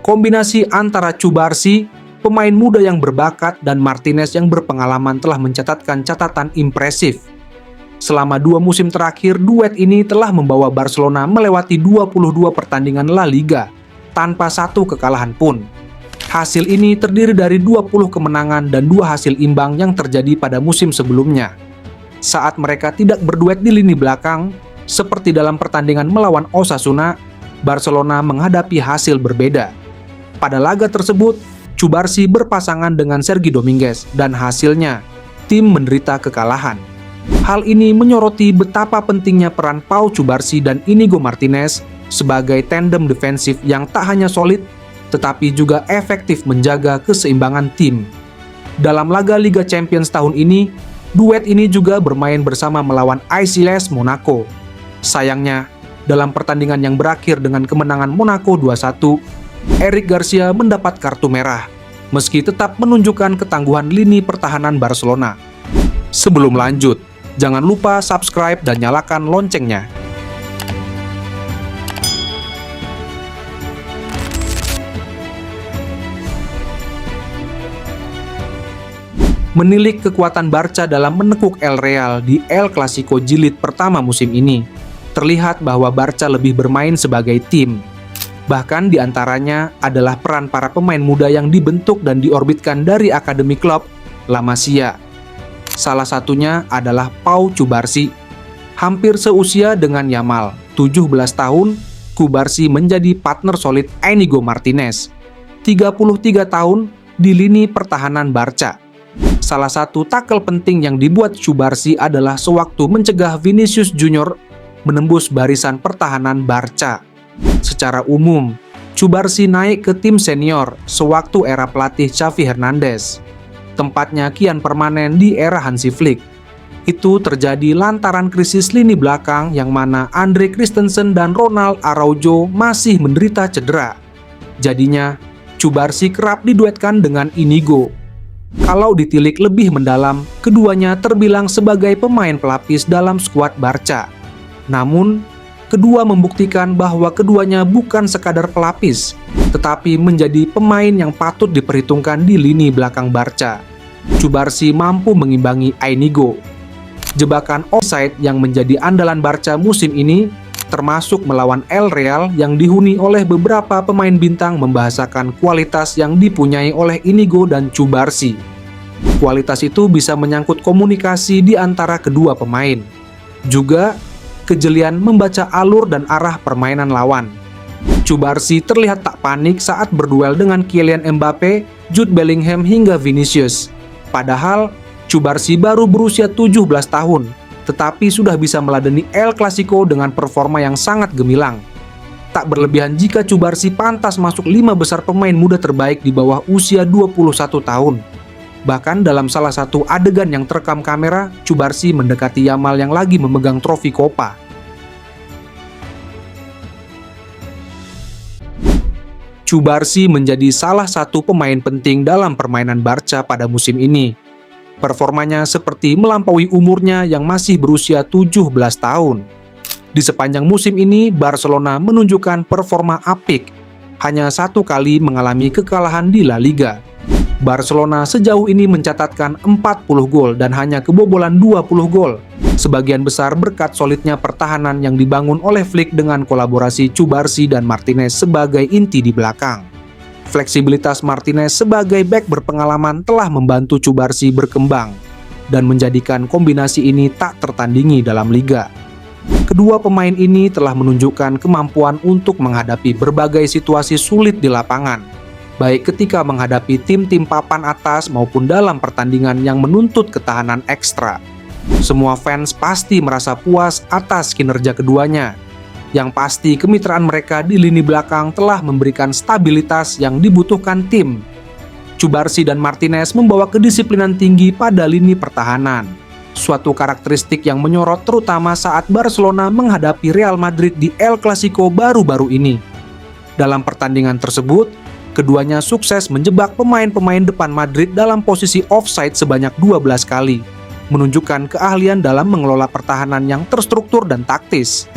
Kombinasi antara Cubarsy, pemain muda yang berbakat, dan Martinez yang berpengalaman telah mencatatkan catatan impresif. Selama 2 musim terakhir, duet ini telah membawa Barcelona melewati 22 pertandingan La Liga tanpa 1 kekalahan pun. Hasil ini terdiri dari 20 kemenangan dan 2 hasil imbang yang terjadi pada musim sebelumnya. Saat mereka tidak berduet di lini belakang, seperti dalam pertandingan melawan Osasuna, Barcelona menghadapi hasil berbeda. Pada laga tersebut, Cubarsy berpasangan dengan Sergi Dominguez dan hasilnya, tim menderita kekalahan. Hal ini menyoroti betapa pentingnya peran Pau Cubarsy dan Inigo Martinez sebagai tandem defensif yang tak hanya solid, tetapi juga efektif menjaga keseimbangan tim. Dalam laga Liga Champions tahun ini, duet ini juga bermain bersama melawan AS Monaco. Sayangnya, dalam pertandingan yang berakhir dengan kemenangan Monaco 2-1, Eric Garcia mendapat kartu merah, meski tetap menunjukkan ketangguhan lini pertahanan Barcelona. Sebelum lanjut, jangan lupa subscribe dan nyalakan loncengnya. Menilik kekuatan Barca dalam menekuk El Real di El Clasico jilid pertama musim ini, terlihat bahwa Barca lebih bermain sebagai tim. Bahkan diantaranya adalah peran para pemain muda yang dibentuk dan diorbitkan dari akademi klub La Masia. Salah satunya adalah Pau Cubarsy. Hampir seusia dengan Yamal, 17 tahun, Cubarsy menjadi partner solid Inigo Martinez, 33 tahun, di lini pertahanan Barca. Salah satu tackle penting yang dibuat Cubarsy adalah sewaktu mencegah Vinicius Junior menembus barisan pertahanan Barca. Secara umum, Cubarsy naik ke tim senior sewaktu era pelatih Xavi Hernandez. Tempatnya kian permanen di era Hansi Flick. Itu terjadi lantaran krisis lini belakang yang mana Andre Christensen dan Ronald Araujo masih menderita cedera. Jadinya, Cubarsy kerap diduetkan dengan Inigo. Kalau ditilik lebih mendalam, keduanya terbilang sebagai pemain pelapis dalam skuad Barca. Namun, kedua membuktikan bahwa keduanya bukan sekadar pelapis, tetapi menjadi pemain yang patut diperhitungkan di lini belakang Barca. Cubarsy mampu mengimbangi Inigo. Jebakan offside yang menjadi andalan Barca musim ini, termasuk melawan El Real yang dihuni oleh beberapa pemain bintang, membahasakan kualitas yang dipunyai oleh Inigo dan Cubarsy. Kualitas itu bisa menyangkut komunikasi di antara kedua pemain. Juga kejelian membaca alur dan arah permainan lawan. Cubarsy terlihat tak panik saat berduel dengan Kylian Mbappe, Jude Bellingham hingga Vinicius. Padahal, Cubarsy baru berusia 17 tahun, tetapi sudah bisa meladeni El Clasico dengan performa yang sangat gemilang. Tak berlebihan jika Cubarsy pantas masuk 5 besar pemain muda terbaik di bawah usia 21 tahun. Bahkan dalam salah satu adegan yang terekam kamera, Cubarsy mendekati Yamal yang lagi memegang trofi Copa. Cubarsy menjadi salah satu pemain penting dalam permainan Barca pada musim ini. Performanya seperti melampaui umurnya yang masih berusia 17 tahun. Di sepanjang musim ini, Barcelona menunjukkan performa apik. Hanya 1 kali mengalami kekalahan di La Liga. Barcelona sejauh ini mencatatkan 40 gol dan hanya kebobolan 20 gol. Sebagian besar berkat solidnya pertahanan yang dibangun oleh Flick dengan kolaborasi Cubarsy dan Martinez sebagai inti di belakang. Fleksibilitas Martinez sebagai bek berpengalaman telah membantu Cubarsy berkembang dan menjadikan kombinasi ini tak tertandingi dalam liga. Kedua pemain ini telah menunjukkan kemampuan untuk menghadapi berbagai situasi sulit di lapangan, baik ketika menghadapi tim-tim papan atas maupun dalam pertandingan yang menuntut ketahanan ekstra. Semua fans pasti merasa puas atas kinerja keduanya. Yang pasti kemitraan mereka di lini belakang telah memberikan stabilitas yang dibutuhkan tim. Cubarsy dan Martinez membawa kedisiplinan tinggi pada lini pertahanan. Suatu karakteristik yang menyorot terutama saat Barcelona menghadapi Real Madrid di El Clasico baru-baru ini. Dalam pertandingan tersebut, keduanya sukses menjebak pemain-pemain depan Madrid dalam posisi offside sebanyak 12 kali, menunjukkan keahlian dalam mengelola pertahanan yang terstruktur dan taktis.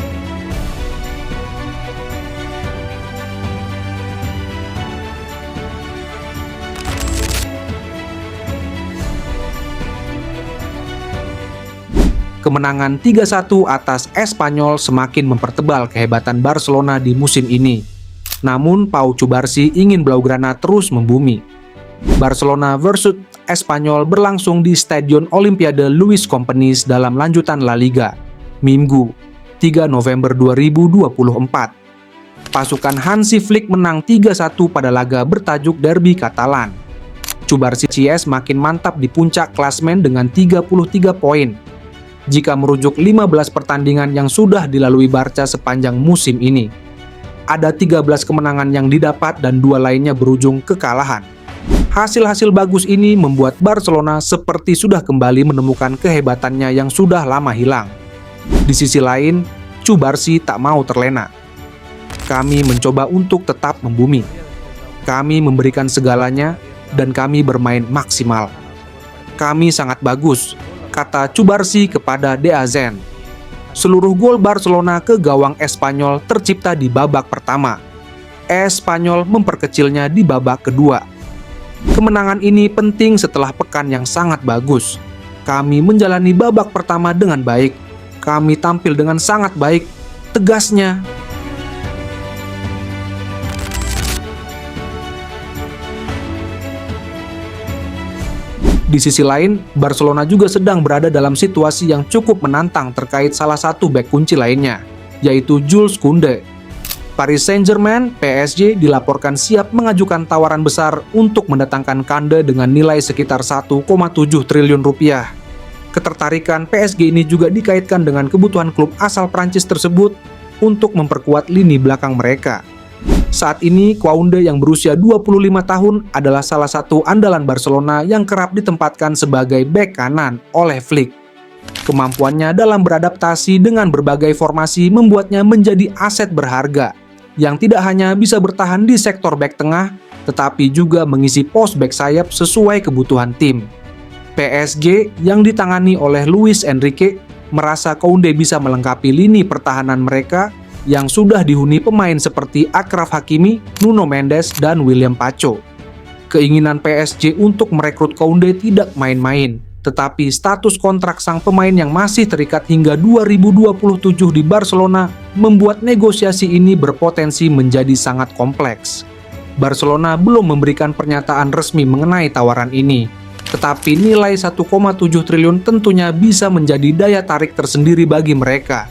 Kemenangan 3-1 atas Espanyol semakin mempertebal kehebatan Barcelona di musim ini. Namun Pau Cubarsí ingin Blaugrana terus membumi. Barcelona versus Espanyol berlangsung di Stadion Olimpiade Luis Companys dalam lanjutan La Liga, Minggu, 3 November 2024. Pasukan Hansi Flick menang 3-1 pada laga bertajuk Derby Catalan. Cubarsí makin mantap di puncak klasmen dengan 33 poin. Jika merujuk 15 pertandingan yang sudah dilalui Barca sepanjang musim ini, ada 13 kemenangan yang didapat dan 2 lainnya berujung kekalahan. Hasil-hasil bagus ini membuat Barcelona seperti sudah kembali menemukan kehebatannya yang sudah lama hilang. Di sisi lain, Cubarsí tak mau terlena. Kami mencoba untuk tetap membumi. Kami memberikan segalanya dan kami bermain maksimal. Kami sangat bagus, kata Cubarsí kepada DAZN. Seluruh gol Barcelona ke gawang Espanyol tercipta di babak pertama. Espanyol memperkecilnya di babak kedua. Kemenangan ini penting setelah pekan yang sangat bagus. Kami menjalani babak pertama dengan baik. Kami tampil dengan sangat baik, tegasnya. Di sisi lain, Barcelona juga sedang berada dalam situasi yang cukup menantang terkait salah satu bek kunci lainnya, yaitu Jules Koundé. Paris Saint-Germain, PSG, dilaporkan siap mengajukan tawaran besar untuk mendatangkan Koundé dengan nilai sekitar 1,7 triliun rupiah. Ketertarikan PSG ini juga dikaitkan dengan kebutuhan klub asal Prancis tersebut untuk memperkuat lini belakang mereka. Saat ini, Koundé yang berusia 25 tahun adalah salah satu andalan Barcelona yang kerap ditempatkan sebagai bek kanan oleh Flick. Kemampuannya dalam beradaptasi dengan berbagai formasi membuatnya menjadi aset berharga yang tidak hanya bisa bertahan di sektor bek tengah, tetapi juga mengisi pos bek sayap sesuai kebutuhan tim. PSG yang ditangani oleh Luis Enrique merasa Koundé bisa melengkapi lini pertahanan mereka yang sudah dihuni pemain seperti Achraf Hakimi, Nuno Mendes, dan William Pacho. Keinginan PSG untuk merekrut Koundé tidak main-main, tetapi status kontrak sang pemain yang masih terikat hingga 2027 di Barcelona membuat negosiasi ini berpotensi menjadi sangat kompleks. Barcelona belum memberikan pernyataan resmi mengenai tawaran ini, tetapi nilai 1,7 triliun tentunya bisa menjadi daya tarik tersendiri bagi mereka.